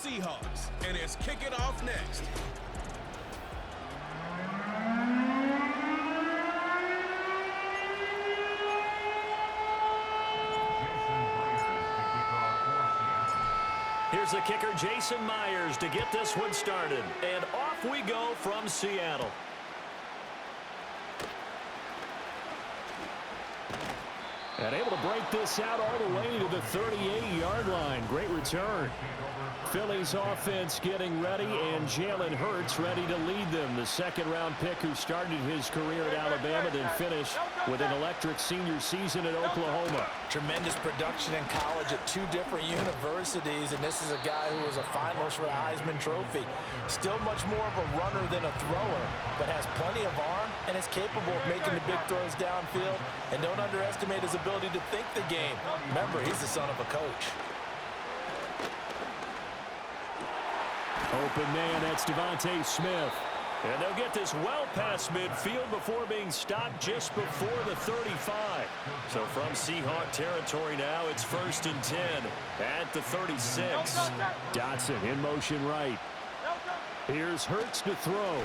Seahawks and is kicking off next. Here's the kicker, Jason Myers, to get this one started. And off we go from Seattle. And able to break this out all the way to the 38-yard line. Great return. Philly's offense getting ready, and Jalen Hurts ready to lead them. The second-round pick who started his career at Alabama, then finished with an electric senior season at Oklahoma. Tremendous production in college at two different universities, and this is a guy who was a finalist for the Heisman Trophy. Still much more of a runner than a thrower, but has plenty of arm and is capable of making the big throws downfield. And don't underestimate his ability to think the game. Remember, he's the son of a coach. Open man, that's Devontae Smith. And they'll get this well past midfield before being stopped just before the 35. So from Seahawk territory now, it's 1st and 10 at the 36. Dotson in motion right. Here's Hurts to throw.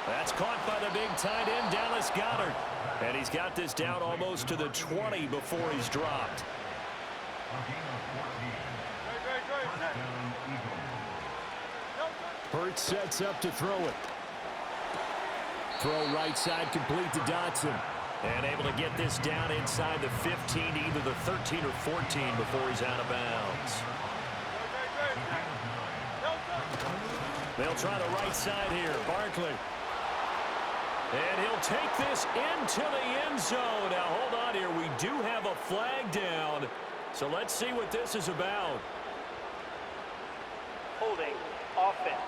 That's caught by the big tight end, Dallas Goedert. And he's got this down almost to the 20 before he's dropped. Hurts sets up to throw it. Throw right side complete to Dotson. And able to get this down inside the 15, either the 13 or 14 before he's out of bounds. They'll try the right side here. Barkley. And he'll take this into the end zone. Now, hold on here. We do have a flag down. So let's see what this is about. Holding offense.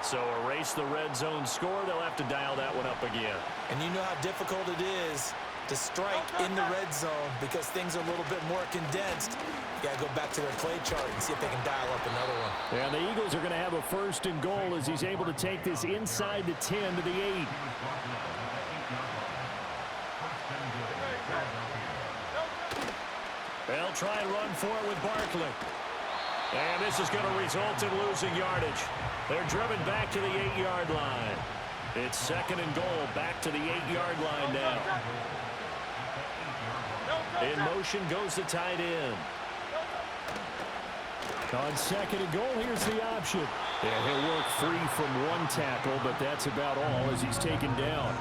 So erase the red zone score. They'll have to dial that one up again. And you know how difficult it is to strike in the red zone because things are a little bit more condensed. You got to go back to their play chart and see if they can dial up another one. And the Eagles are going to have a 1st and goal as he's able to take this inside the 10 to the 8. They'll try and run for it with Barkley. And this is going to result in losing yardage. They're driven back to the 8-yard line. It's 2nd and goal, back to the 8-yard line now. In motion goes the tight end. On 2nd and goal, here's the option. And he'll work free from one tackle, but that's about all as he's taken down.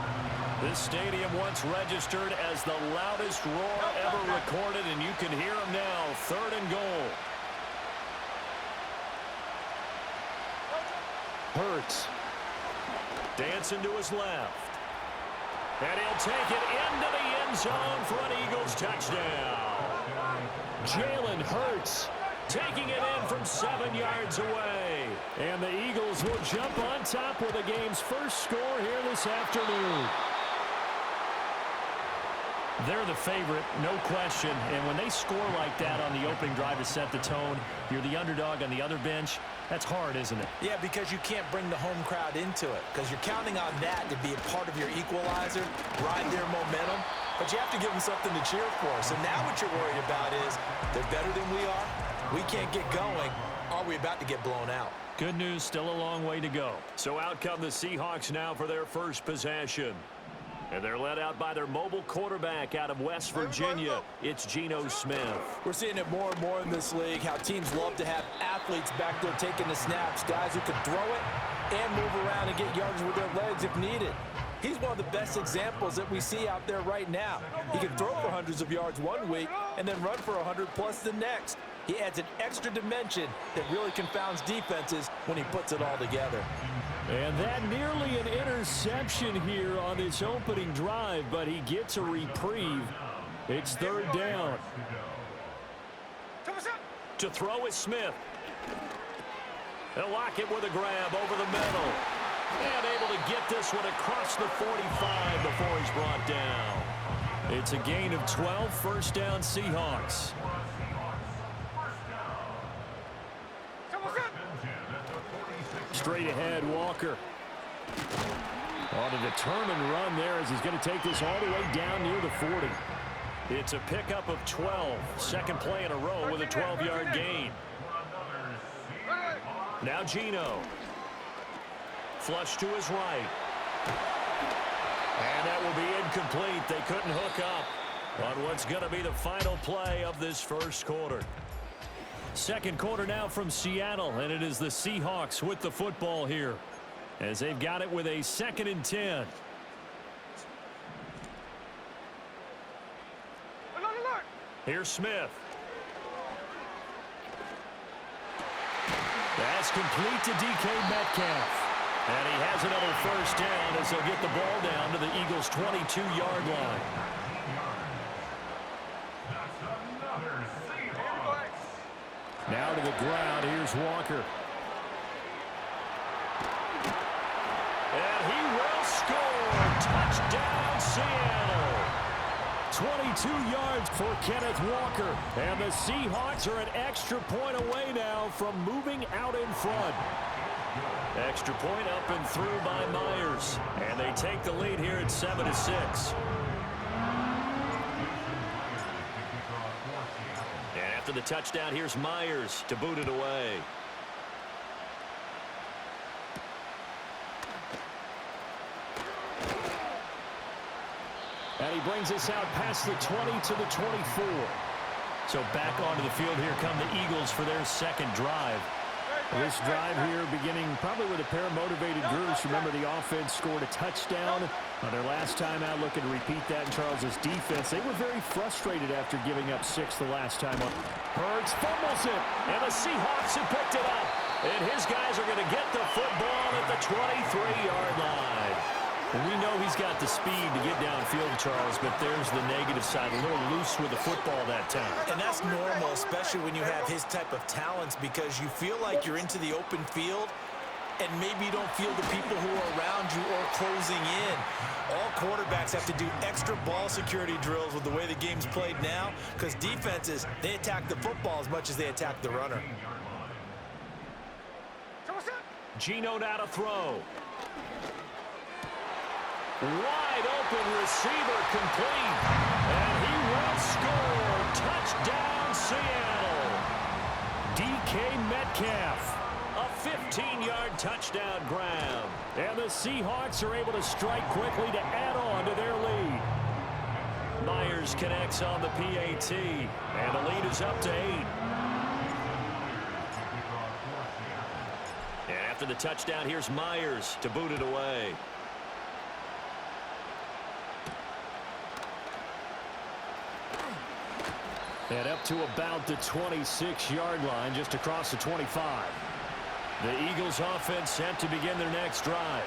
This stadium once registered as the loudest roar ever recorded, and you can hear him now. 3rd and goal. Hurts. Dancing to his left. And he'll take it into the end zone for an Eagles touchdown. Jalen Hurts taking it in from 7 yards away. And the Eagles will jump on top with the game's first score here this afternoon. They're the favorite, no question. And when they score like that on the opening drive to set the tone, you're the underdog on the other bench. That's hard, isn't it? Yeah, because you can't bring the home crowd into it because you're counting on that to be a part of your equalizer, ride their momentum. But you have to give them something to cheer for. So now what you're worried about is they're better than we are. We can't get going. Are we about to get blown out? Good news, still a long way to go. So out come the Seahawks now for their first possession. And they're led out by their mobile quarterback out of West Virginia. It's Geno Smith. We're seeing it more and more in this league, how teams love to have athletes back there taking the snaps, guys who can throw it and move around and get yards with their legs if needed. He's one of the best examples that we see out there right now. He can throw for hundreds of yards one week and then run for 100+ the next. He adds an extra dimension that really confounds defenses when he puts it all together. And that nearly an interception here on this opening drive, but he gets a reprieve. It's 3rd down. To throw is Smith. They'll lock it with a grab over the middle. And able to get this one across the 45 before he's brought down. It's a gain of 12, 1st down Seahawks. Straight ahead, Walker. On a determined run there as he's going to take this all the way down near the 40. It's a pickup of 12. Second play in a row with a 12-yard gain. Now Geno. Flush to his right. And that will be incomplete. They couldn't hook up on what's going to be the final play of this first quarter. Second quarter now from Seattle, and it is the Seahawks with the football here as they've got it with a 2nd and 10. Here's Smith. That's complete to DK Metcalf. And he has another first down as they'll get the ball down to the Eagles' 22-yard line. Now to the ground. Here's Walker. And he will score. Touchdown, Seattle. 22 yards for Kenneth Walker. And the Seahawks are an extra point away now from moving out in front. Extra point up and through by Myers. And they take the lead here at 7-6. And after the touchdown, here's Myers to boot it away. And he brings us out past the 20 to the 24. So back onto the field here come the Eagles for their second drive. This drive here beginning probably with a pair of motivated groups. Remember, the offense scored a touchdown on their last time out. Looking to repeat that in Charles's defense. They were very frustrated after giving up 6 the last time. Hurts fumbles it, and the Seahawks have picked it up. And his guys are going to get the football at the 23-yard line. And we know he's got the speed to get downfield, Charles, but there's the negative side. A little loose with the football that time. And that's normal, especially when you have his type of talents, because you feel like you're into the open field, and maybe you don't feel the people who are around you or closing in. All quarterbacks have to do extra ball security drills with the way the game's played now, because defenses, they attack the football as much as they attack the runner. Geno now to throw. Wide open receiver complete. And he will score. Touchdown, Seattle. DK Metcalf. A 15-yard touchdown grab. And the Seahawks are able to strike quickly to add on to their lead. Myers connects on the PAT. And the lead is up to 8. And after the touchdown, here's Myers to boot it away. And up to about the 26-yard line, just across the 25. The Eagles offense set to begin their next drive.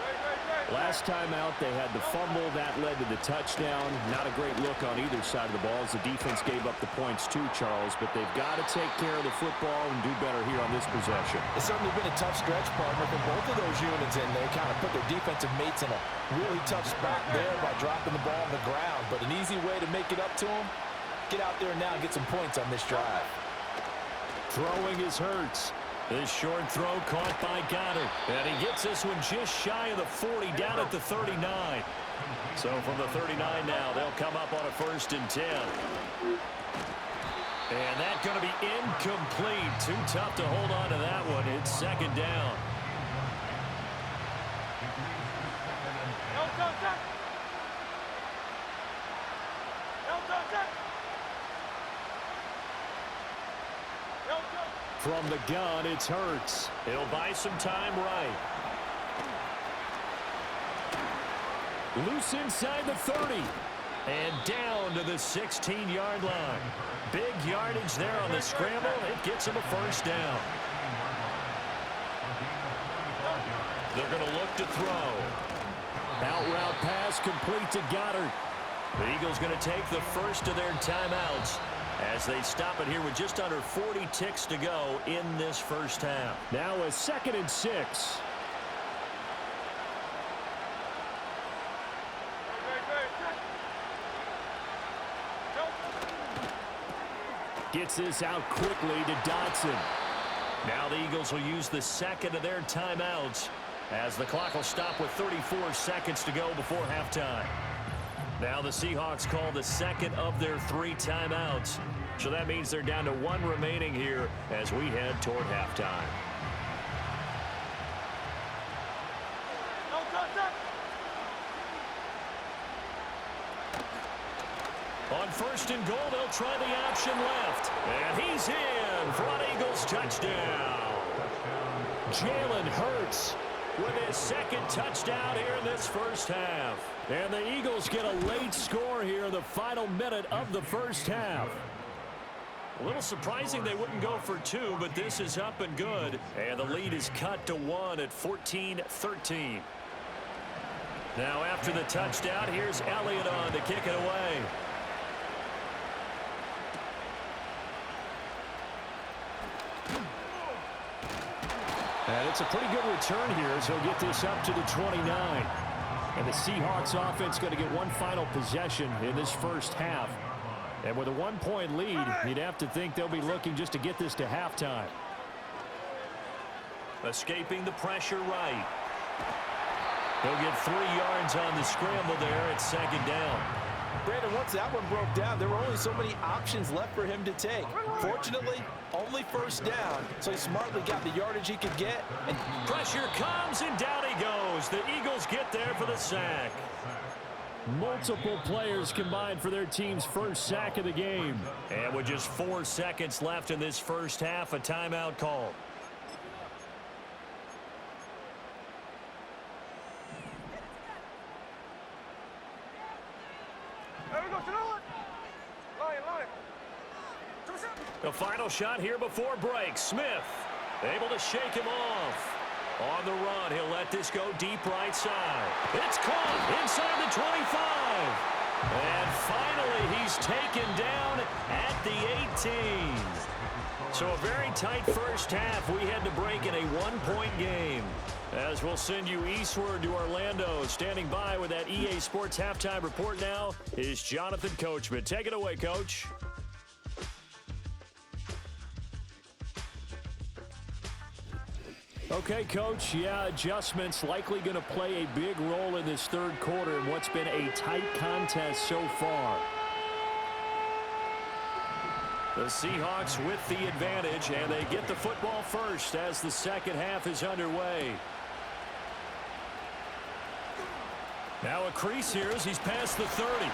Last time out, they had the fumble. That led to the touchdown. Not a great look on either side of the ball as the defense gave up the points too, Charles. But they've got to take care of the football and do better here on this possession. It's certainly been a tough stretch, partner, for both of those units, and they kind of put their defensive mates in a really tough spot there by dropping the ball on the ground. But an easy way to make it up to them, get out there now and get some points on this drive. Throwing is Hurts. This short throw caught by Goddard. And he gets this one just shy of the 40, down at the 39. So from the 39 now, they'll come up on a 1st and 10. And that's going to be incomplete. Too tough to hold on to that one. It's 2nd down. From the gun, it's Hurts. He'll buy some time right. Loose inside the 30. And down to the 16-yard line. Big yardage there on the scramble. It gets him a 1st down. They're going to look to throw. Out route pass complete to Goddard. The Eagles going to take the first of their timeouts as they stop it here with just under 40 ticks to go in this first half. Now a 2nd and 6. Gets this out quickly to Dotson. Now the Eagles will use the 2nd of their timeouts as the clock will stop with 34 seconds to go before halftime. Now the Seahawks call the second of their 3 timeouts. So that means they're down to 1 remaining here as we head toward halftime. On 1st and goal, they'll try the option left. And he's in for an Eagles touchdown. Jalen Hurts with his 2nd touchdown here in this first half. And the Eagles get a late score here in the final minute of the first half. A little surprising they wouldn't go for 2, but this is up and good. And the lead is cut to 1 at 14-13. Now after the touchdown, here's Elliott on to kick it away. And it's a pretty good return here as he'll get this up to the 29. And the Seahawks offense going to get one final possession in this first half. And with a 1-point lead, you'd have to think they'll be looking just to get this to halftime. Escaping the pressure right. He'll get 3 yards on the scramble there at 2nd down. Brandon, once that one broke down, there were only so many options left for him to take. Fortunately, only 1st down, so he smartly got the yardage he could get. And pressure comes, and down he goes. The Eagles get there for the sack. Multiple players combined for their team's first sack of the game. And with just 4 seconds left in this first half, a timeout call. The final shot here before break. Smith able to shake him off. On the run, he'll let this go deep right side. It's caught inside the 25. And finally, he's taken down at the 18. So a very tight first half. We had to break in a 1-point game. As we'll send you eastward to Orlando. Standing by with that EA Sports halftime report now is Jonathan Coachman. Take it away, Coach. Okay, Coach, yeah, adjustments likely going to play a big role in this 3rd quarter in what's been a tight contest so far. The Seahawks with the advantage, and they get the football first as the second half is underway. Now a crease here as he's past the 30.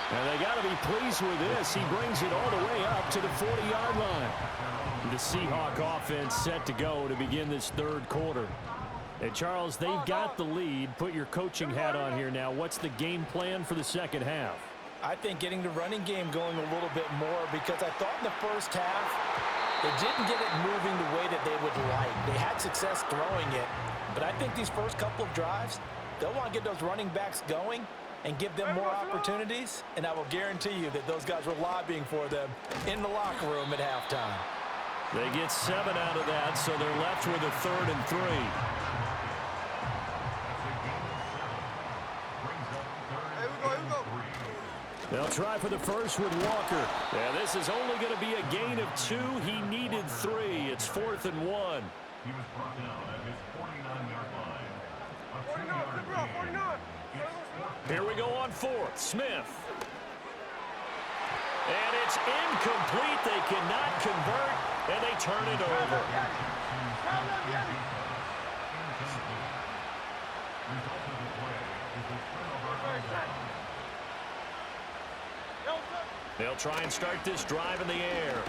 And they got to be pleased with this. He brings it all the way up to the 40-yard line. The Seahawk offense set to go to begin this 3rd quarter. And Charles, they've got the lead. Put your coaching hat on here now. What's the game plan for the second half? I think getting the running game going a little bit more, because I thought in the first half they didn't get it moving the way that they would like. They had success throwing it, but I think these first couple of drives, they'll want to get those running backs going and give them more opportunities, and I will guarantee you that those guys were lobbying for them in the locker room at halftime. They get 7 out of that, so they're left with a 3rd and 3. They'll try for the first with Walker. Yeah, this is only going to be a gain of 2. He needed 3. It's 4th and 1. He was brought down at his 49-yard line. 49. Here we go on 4th. Smith. And it's incomplete. They cannot convert, and they turn it over. They'll try and start this drive in the air.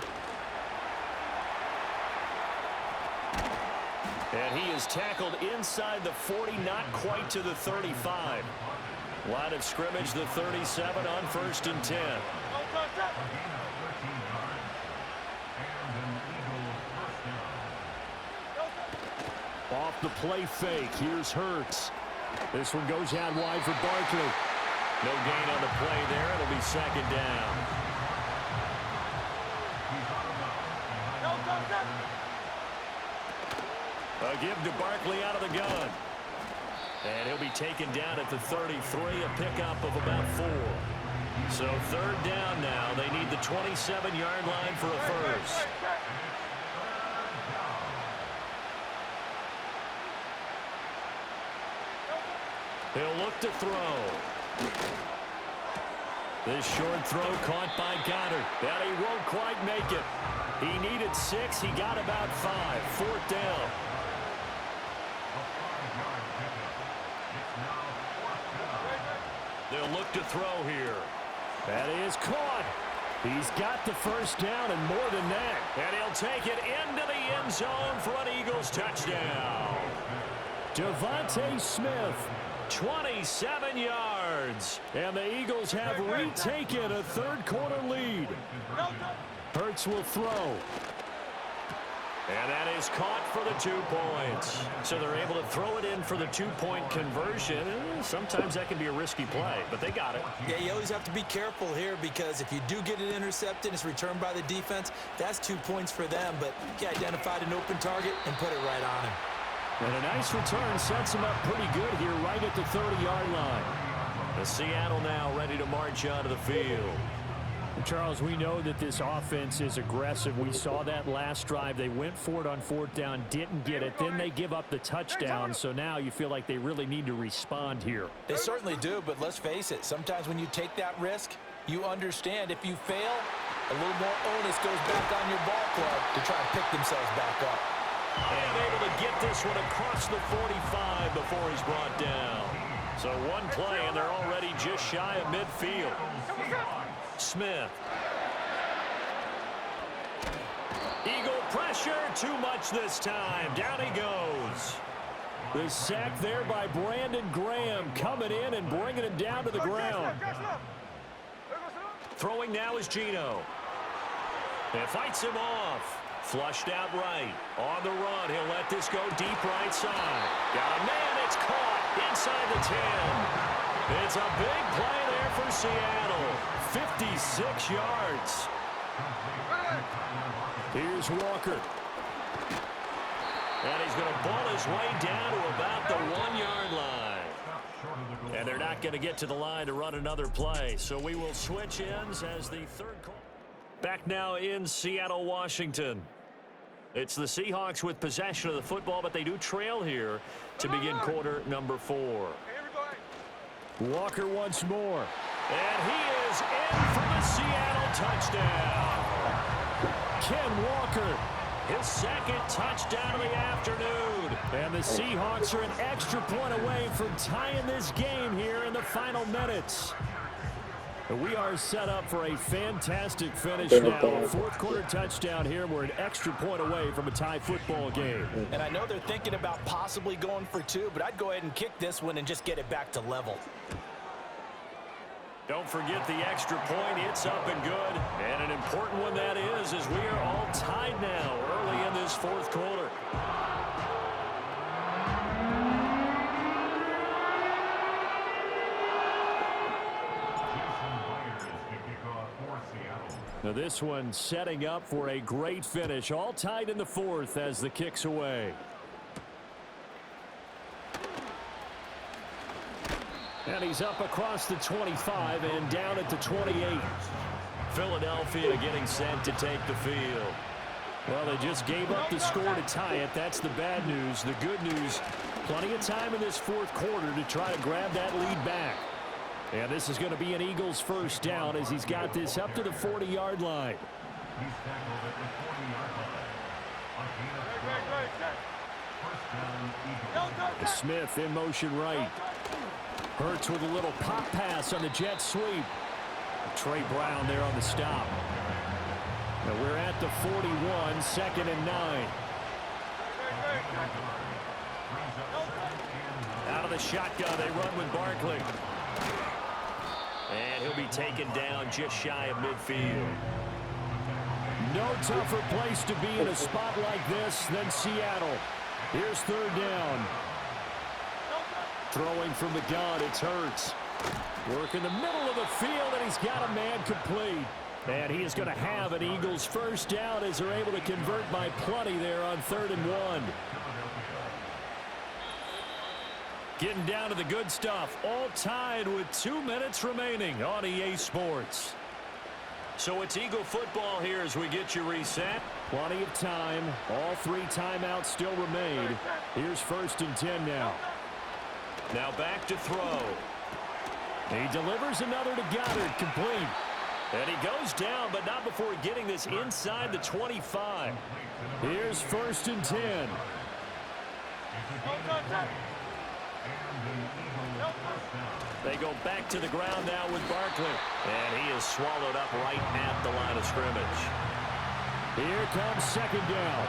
And he is tackled inside the 40, not quite to the 35. Line of scrimmage, the 37 on 1st and 10. Off the play fake, here's Hurts. This one goes out wide for Barkley. No gain on the play there. It'll be 2nd down. A give to Barkley out of the gun. And he'll be taken down at the 33, a pickup of about 4. So 3rd down now. They need the 27-yard line for a first. He'll look to throw. This short throw caught by Goddard. And he won't quite make it. He needed 6. He got about 5. 4th down. They'll look to throw here. That is caught. He's got the first down and more than that. And he'll take it into the end zone for an Eagles touchdown. Devontae Smith, 27 yards. And the Eagles have retaken a third-quarter lead. Hurts will throw. And that is caught for the 2 points. So they're able to throw it in for the 2-point conversion. Sometimes that can be a risky play, but they got it. Yeah, you always have to be careful here because if you do get it intercepted and it's returned by the defense, that's 2 points for them. But he identified an open target and put it right on him. And a nice return sets him up pretty good here right at the 30-yard line. The Seattle now ready to march onto the field. Charles, we know that this offense is aggressive. We saw that last drive. They went for it on 4th down, didn't get it. Then they give up the touchdown. So now you feel like they really need to respond here. They certainly do, but let's face it. Sometimes when you take that risk, you understand if you fail, a little more onus goes back on your ball club to try and pick themselves back up. And able to get this one across the 45 before he's brought down. So one play, and they're already just shy of midfield. Smith. Eagle pressure, too much this time. Down he goes. The sack there by Brandon Graham coming in and bringing him down to the ground. Throwing now is Geno. And fights him off. Flushed out right. On the run, he'll let this go deep right side. Got a man, it's caught inside the 10. It's a big play there for Seattle. 56 yards. Here's Walker. And he's going to ball his way down to about the 1-yard line. And they're not going to get to the line to run another play. So we will switch ends as the third quarter. Back now in Seattle, Washington. It's the Seahawks with possession of the football, but they do trail here to begin quarter number 4. Walker once more. And he is in for the Seattle touchdown. Ken Walker. His second touchdown of the afternoon. And the Seahawks are an extra point away from tying this game here in the final minutes. We are set up for a fantastic finish now. A fourth-quarter touchdown here. We're an extra point away from a tie football game. And I know they're thinking about possibly going for 2, but I'd go ahead and kick this one and just get it back to level. Don't forget the extra point. It's up and good. And an important one that is, as we are all tied now early in this fourth quarter. Now this one setting up for a great finish. All tied in the fourth as the kick's away. And he's up across the 25 and down at the 28. Philadelphia getting set to take the field. Well, they just gave up the score to tie it. That's the bad news. The good news, plenty of time in this fourth quarter to try to grab that lead back. And this is going to be an Eagles first down as he's got this up to the 40-yard line. He's tackled at the 40-yard line. First down, Eagles. Smith in motion right. Hurts with a little pop pass on the jet sweep. Trey Brown there on the stop. Now we're at the 41, 2nd and 9. Out of the shotgun, they run with Barkley. And he'll be taken down just shy of midfield. No tougher place to be in a spot like this than Seattle. Here's third down. Throwing from the gun, it's Hurts. Work in the middle of the field, and he's got a man complete. And he is going to have an Eagles first down as they're able to convert by plenty there on 3rd and 1. Getting down to the good stuff. All tied with 2 minutes remaining on EA Sports. So it's Eagle football here as we get you reset. Plenty of time. All 3 timeouts still remain. Here's 1st and 10 now. Now back to throw. He delivers another to Goddard, complete. And he goes down, but not before getting this inside the 25. Here's 1st and 10. They go back to the ground now with Barkley. And he is swallowed up right at the line of scrimmage. Here comes 2nd down.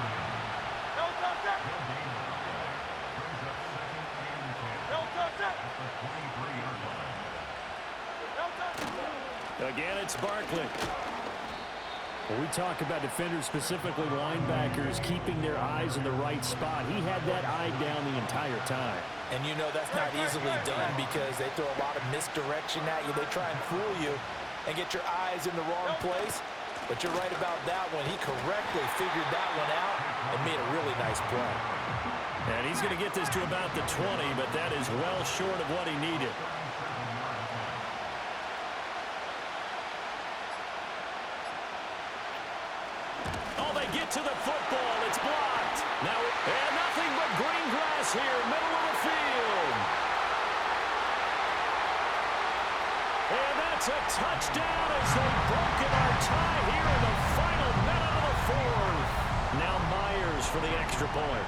Again, it's Barkley. When we talk about defenders, specifically linebackers, keeping their eyes in the right spot, he had that eye down the entire time. And you know that's not easily done because they throw a lot of misdirection at you. They try and fool you and get your eyes in the wrong place. But you're right about that one. He correctly figured that one out and made a really nice play. And he's going to get this to about the 20, but that is well short of what he needed. Oh, they get to the football. It's blocked. Now, and nothing but green grass here, middle of the field. And that's a touchdown as they've broken our tie here in the final minute of the 4th. Now Myers for the extra point.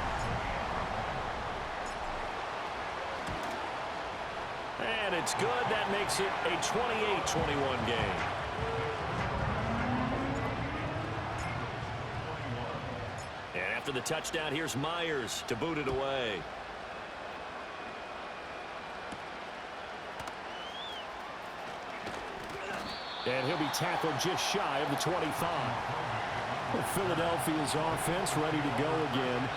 And it's good. That makes it a 28-21 game. And after the touchdown, here's Myers to boot it away. And he'll be tackled just shy of the 25. Well, Philadelphia's offense ready to go again.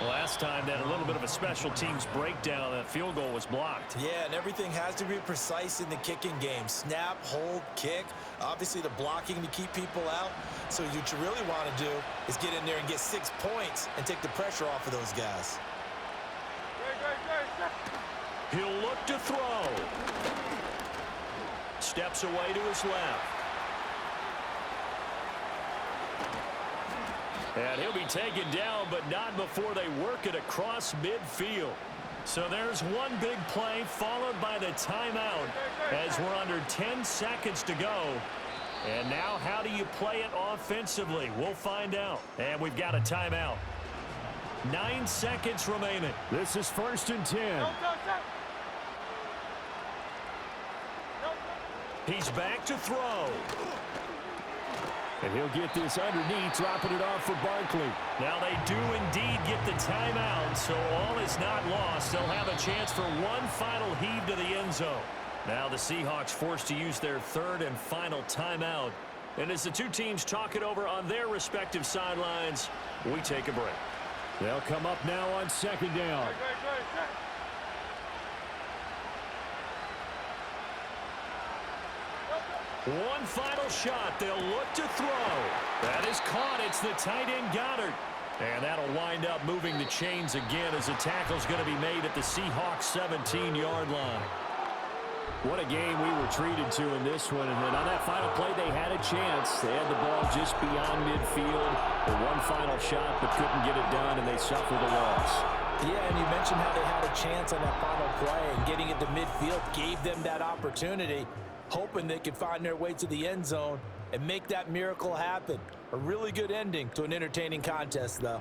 Last time, that a little bit of a special teams breakdown. That field goal was blocked. Yeah, and everything has to be precise in the kicking game. Snap, hold, kick. Obviously, the blocking to keep people out. So what you really want to do is get in there and get 6 points and take the pressure off of those guys. He'll look to throw. Steps away to his left. And he'll be taken down, but not before they work it across midfield. So there's one big play followed by the timeout as we're under 10 seconds to go. And now how do you play it offensively? We'll find out. And we've got a timeout. 9 seconds remaining. This is 1st and 10. He's back to throw. And he'll get this underneath, dropping it off for Barkley. Now they do indeed get the timeout, so all is not lost. They'll have a chance for one final heave to the end zone. Now the Seahawks forced to use their 3rd and final timeout. And as the two teams talk it over on their respective sidelines, we take a break. They'll come up now on 2nd down. One final shot. They'll look to throw. That is caught. It's the tight end Goddard. And that'll wind up moving the chains again as the tackle's going to be made at the Seahawks 17-yard line. What a game we were treated to in this one. And then on that final play, they had a chance. They had the ball just beyond midfield. The one final shot, but couldn't get it done, and they suffered a loss. Yeah, and you mentioned how they had a chance on that final play, and getting it to midfield gave them that opportunity, hoping they could find their way to the end zone and make that miracle happen. A really good ending to an entertaining contest, though.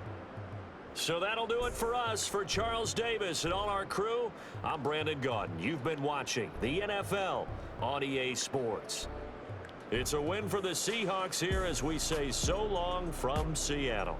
So that'll do it for us. For Charles Davis and all our crew, I'm Brandon Gaudin. You've been watching the NFL on EA Sports. It's a win for the Seahawks here as we say so long from Seattle.